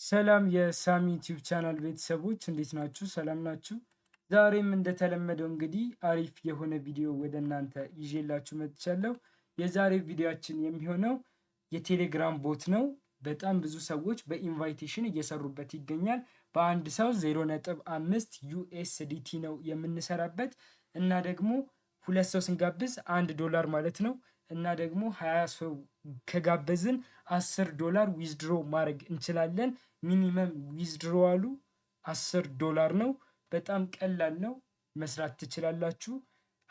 ሰላም የሳሚ ዩቲዩብ ቻናል ቤተሰቦች እንዴት ናችሁ? ሰላም ናችሁ? ዛሬም እንደተለመደው እንግዲህ አሪፍ የሆነ ቪዲዮ ወደ እናንተ ይዤላችሁ መጥቻለሁ። የዛሬ ቪዲዮአችን የሚሆነው የቴሌግራም ቦት ነው። በጣም ብዙ ሰዎች በኢንቫይቴሽን እየሰሩበት ይገኛል። በአንድ ሰው 0.5 ዩኤስዲቲ ነው የምንሰራበት እና ደግሞ ሁለት ሰው ስንጋብዝ $1 ማለት ነው እና ደግሞ 20 ሰው ከጋበዝን $10 ዊዝድሮ ማድረግ እንችላለን። ሚኒመም ዊዝድሮዋሉ $10 ነው። በጣም ቀላል ነው፣ መስራት ትችላላችሁ።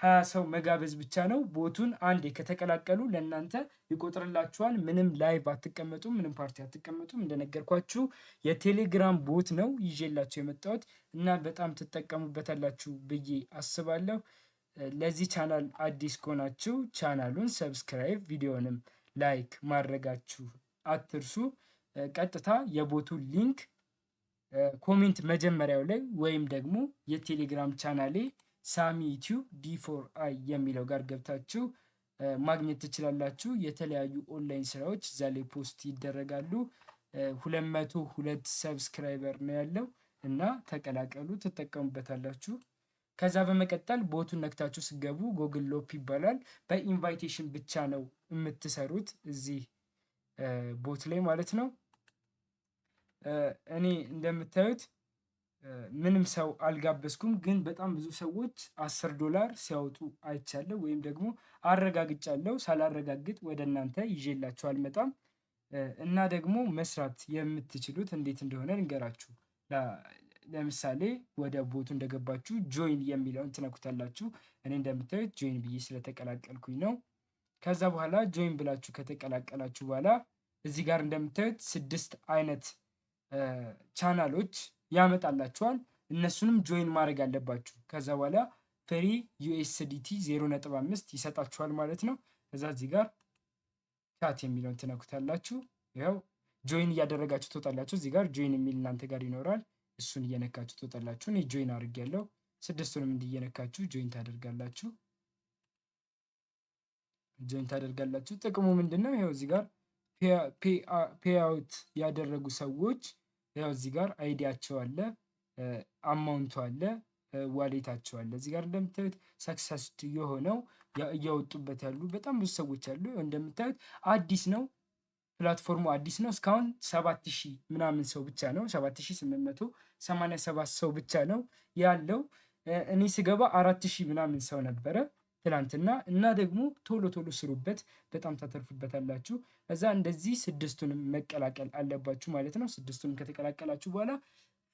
20 ሰው መጋበዝ ብቻ ነው። ቦቱን አንዴ ከተቀላቀሉ ለእናንተ ይቆጥርላችኋል። ምንም ላይቭ አትቀመጡም፣ ምንም ፓርቲ አትቀመጡም። እንደነገርኳችሁ የቴሌግራም ቦት ነው ይዤላችሁ የመጣሁት እና በጣም ትጠቀሙበታላችሁ ብዬ አስባለሁ። ለዚህ ቻናል አዲስ ከሆናችሁ ቻናሉን ሰብስክራይብ፣ ቪዲዮንም ላይክ ማድረጋችሁ አትርሱ። ቀጥታ የቦቱ ሊንክ ኮሜንት መጀመሪያው ላይ ወይም ደግሞ የቴሌግራም ቻናሌ ሳሚ ዩቲዩብ ዲ4አይ የሚለው ጋር ገብታችሁ ማግኘት ትችላላችሁ። የተለያዩ ኦንላይን ስራዎች እዛ ላይ ፖስት ይደረጋሉ። 202 ሰብስክራይበር ነው ያለው እና ተቀላቀሉ፣ ትጠቀሙበታላችሁ። ከዛ በመቀጠል ቦቱን ነክታችሁ ስገቡ ጎግል ሎፕ ይባላል። በኢንቫይቴሽን ብቻ ነው የምትሰሩት እዚህ ቦት ላይ ማለት ነው። እኔ እንደምታዩት ምንም ሰው አልጋበዝኩም፣ ግን በጣም ብዙ ሰዎች $10 ሲያወጡ አይቻለሁ፣ ወይም ደግሞ አረጋግጫለሁ። ሳላረጋግጥ ወደ እናንተ ይዤላችሁ አልመጣም። እና ደግሞ መስራት የምትችሉት እንዴት እንደሆነ ልንገራችሁ። ለምሳሌ ወደ ቦቱ እንደገባችሁ ጆይን የሚለውን ትነኩታላችሁ። እኔ እንደምታዩት ጆይን ብዬ ስለተቀላቀልኩኝ ነው። ከዛ በኋላ ጆይን ብላችሁ ከተቀላቀላችሁ በኋላ እዚህ ጋር እንደምታዩት 6 አይነት ቻናሎች ያመጣላችኋል። እነሱንም ጆይን ማድረግ አለባችሁ። ከዛ በኋላ ፍሪ ዩኤስዲቲ 0.5 ይሰጣችኋል ማለት ነው። ከዛ እዚህ ጋር ቻት የሚለውን ትነኩታላችሁ። ያው ጆይን እያደረጋችሁ ትወጣላችሁ። እዚህ ጋር ጆይን የሚል እናንተ ጋር ይኖራል። እሱን እየነካችሁ ትወጣላችሁ። እኔ ጆይን አድርጌያለሁ። 6ቱንም እንዲየነካችሁ ጆይን ታደርጋላችሁ። ጥቅሙ ምንድነው? ይኸው እዚህ ጋር ፔአውት ያደረጉ ሰዎች ያው እዚህ ጋር አይዲያቸው አለ፣ አማውንቱ አለ፣ ዋሌታቸው አለ። እዚህ ጋር እንደምታዩት ሰክሰስ የሆነው እያወጡበት ያሉ በጣም ብዙ ሰዎች አሉ። እንደምታዩት አዲስ ነው፣ ፕላትፎርሙ አዲስ ነው። እስካሁን 7000 ምናምን ሰው ብቻ ነው፣ 7887 ሰው ብቻ ነው ያለው። እኔ ስገባ 4000 ምናምን ሰው ነበረ ትላንትና። እና ደግሞ ቶሎ ቶሎ ስሩበት፣ በጣም ታተርፉበታላችሁ። እዛ እንደዚህ 6ቱንም መቀላቀል አለባችሁ ማለት ነው። 6ቱንም ከተቀላቀላችሁ በኋላ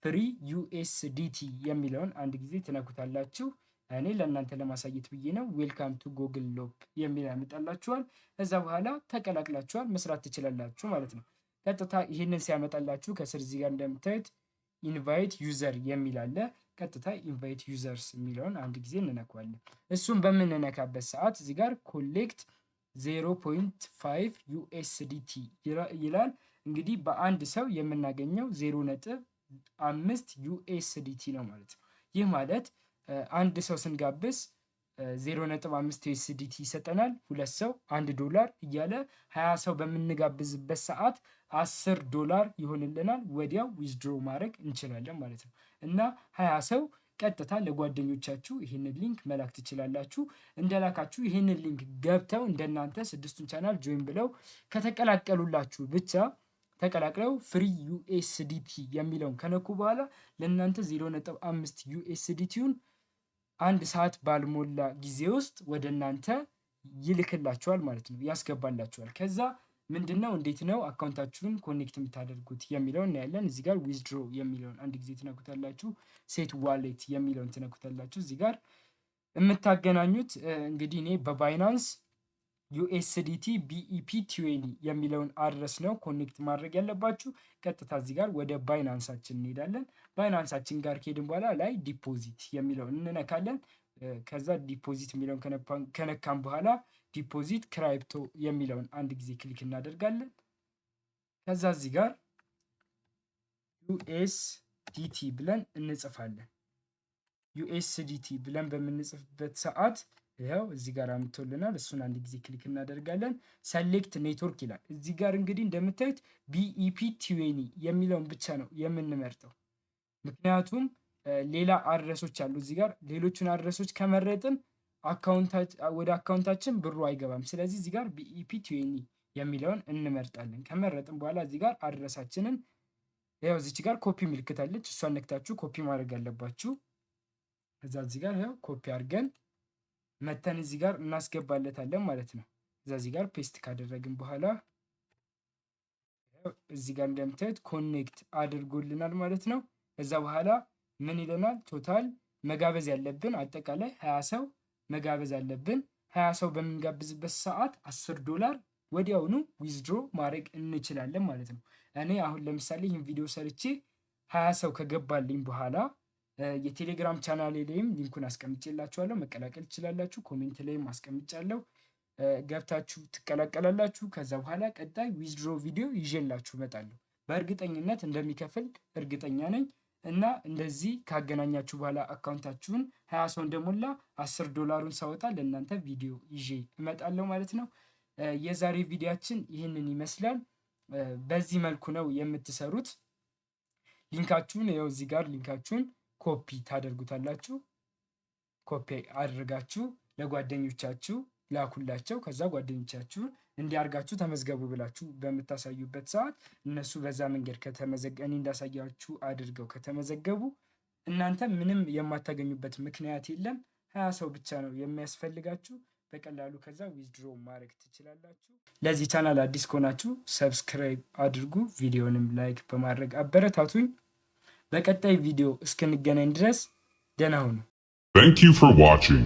ፍሪ ዩኤስዲቲ የሚለውን አንድ ጊዜ ትነኩታላችሁ። እኔ ለእናንተ ለማሳየት ብዬ ነው። ዌልካም ቱ ጎግል ሎፕ የሚል ያመጣላችኋል። ከዛ በኋላ ተቀላቅላችኋል፣ መስራት ትችላላችሁ ማለት ነው። ቀጥታ ይህንን ሲያመጣላችሁ ከስር እዚህ ጋር እንደምታዩት ኢንቫይት ዩዘር የሚል አለ። ቀጥታ ኢንቫይት ዩዘርስ የሚለውን አንድ ጊዜ እንነካዋለን። እሱም በምንነካበት ሰዓት እዚህ ጋር ኮሌክት 0.5 ዩኤስዲቲ ይላል። እንግዲህ በአንድ ሰው የምናገኘው 0.5 ዩኤስዲቲ ነው ማለት ነው። ይህ ማለት አንድ ሰው ስንጋብዝ 0.5 ዩኤስዲቲ ይሰጠናል። ሁለት ሰው $1 እያለ 20 ሰው በምንጋብዝበት ሰዓት $10 ይሆንልናል። ወዲያው ዊዝድሮ ማድረግ እንችላለን ማለት ነው። እና 20 ሰው ቀጥታ ለጓደኞቻችሁ ይህንን ሊንክ መላክ ትችላላችሁ። እንደላካችሁ ይህንን ሊንክ ገብተው እንደናንተ 6ቱን ቻናል ጆይን ብለው ከተቀላቀሉላችሁ ብቻ ተቀላቅለው ፍሪ ዩኤስዲቲ የሚለውን ከነኩ በኋላ ለእናንተ 0.5 ዩኤስዲቲውን 1 ሰዓት ባልሞላ ጊዜ ውስጥ ወደ እናንተ ይልክላችኋል ማለት ነው፣ ያስገባላችኋል። ከዛ ምንድነው እንዴት ነው አካውንታችሁን ኮኔክት የምታደርጉት የሚለውን እናያለን። እዚህ ጋር ዊዝድሮ የሚለውን አንድ ጊዜ ትነኩታላችሁ። ሴት ዋሌት የሚለውን ትነኩታላችሁ። እዚህ ጋር የምታገናኙት እንግዲህ እኔ በባይናንስ ዩኤስዲቲ ቢኢፒ 20 የሚለውን አድረስ ነው ኮኔክት ማድረግ ያለባችሁ። ቀጥታ እዚህ ጋር ወደ ባይናንሳችን እንሄዳለን። ባይናንሳችን ጋር ከሄድን በኋላ ላይ ዲፖዚት የሚለውን እንነካለን። ከዛ ዲፖዚት የሚለውን ከነካም በኋላ ዲፖዚት ክራይፕቶ የሚለውን አንድ ጊዜ ክሊክ እናደርጋለን። ከዛ እዚህ ጋር ዩኤስዲቲ ብለን እንጽፋለን። ዩኤስዲቲ ብለን በምንጽፍበት ሰዓት ይኸው እዚህ ጋር አምጥቶልናል። እሱን አንድ ጊዜ ክሊክ እናደርጋለን። ሰሌክት ኔትወርክ ይላል። እዚህ ጋር እንግዲህ እንደምታዩት BEP 20 የሚለውን ብቻ ነው የምንመርጠው። ምክንያቱም ሌላ አድረሶች አሉ እዚህ ጋር። ሌሎቹን አድረሶች ከመረጥን ወደ አካውንታችን ብሩ አይገባም። ስለዚህ እዚህ ጋር BEP 20 የሚለውን እንመርጣለን። ከመረጥን በኋላ እዚህ ጋር አድረሳችንን ያው እዚች ጋር ኮፒ ምልክት አለች። እሷን ነክታችሁ ኮፒ ማድረግ አለባችሁ። ከዛ እዚህ ጋር ያው ኮፒ አድርገን መተን እዚህ ጋር እናስገባለታለን ማለት ነው። እዚህ ጋር ፔስት ካደረግን በኋላ እዚህ ጋር እንደምታዩት ኮኔክት አድርጎልናል ማለት ነው። ከዛ በኋላ ምን ይለናል? ቶታል መጋበዝ ያለብን አጠቃላይ 20 ሰው መጋበዝ አለብን። 20 ሰው በምንጋብዝበት ሰዓት $10 ወዲያውኑ ዊዝድሮ ማድረግ እንችላለን ማለት ነው። እኔ አሁን ለምሳሌ ይህን ቪዲዮ ሰርቼ 20 ሰው ከገባልኝ በኋላ የቴሌግራም ቻናሌ ላይም ሊንኩን አስቀምጬላችኋለሁ፣ መቀላቀል ትችላላችሁ። ኮሜንት ላይም አስቀምጫለሁ፣ ገብታችሁ ትቀላቀላላችሁ። ከዛ በኋላ ቀጣይ ዊዝድሮ ቪዲዮ ይዤላችሁ እመጣለሁ። በእርግጠኝነት እንደሚከፍል እርግጠኛ ነኝ። እና እንደዚህ ካገናኛችሁ በኋላ አካውንታችሁን 20 ሰው እንደሞላ $10 ሳወጣ ለእናንተ ቪዲዮ ይዤ እመጣለሁ ማለት ነው። የዛሬ ቪዲዮአችን ይህንን ይመስላል። በዚህ መልኩ ነው የምትሰሩት። ሊንካችሁን ያው እዚህ ጋር ሊንካችሁን ኮፒ ታደርጉታላችሁ። ኮፒ አድርጋችሁ ለጓደኞቻችሁ ላኩላቸው። ከዛ ጓደኞቻችሁ እንዲያርጋችሁ ተመዝገቡ ብላችሁ በምታሳዩበት ሰዓት እነሱ በዛ መንገድ እኔ እንዳሳያችሁ አድርገው ከተመዘገቡ እናንተ ምንም የማታገኙበት ምክንያት የለም። 20 ሰው ብቻ ነው የሚያስፈልጋችሁ። በቀላሉ ከዛ ዊዝድሮ ማድረግ ትችላላችሁ። ለዚህ ቻናል አዲስ ከሆናችሁ ሰብስክራይብ አድርጉ፣ ቪዲዮንም ላይክ በማድረግ አበረታቱኝ። በቀጣይ ቪዲዮ እስክንገናኝ ድረስ ደህና ሁኑ። Thank you for watching.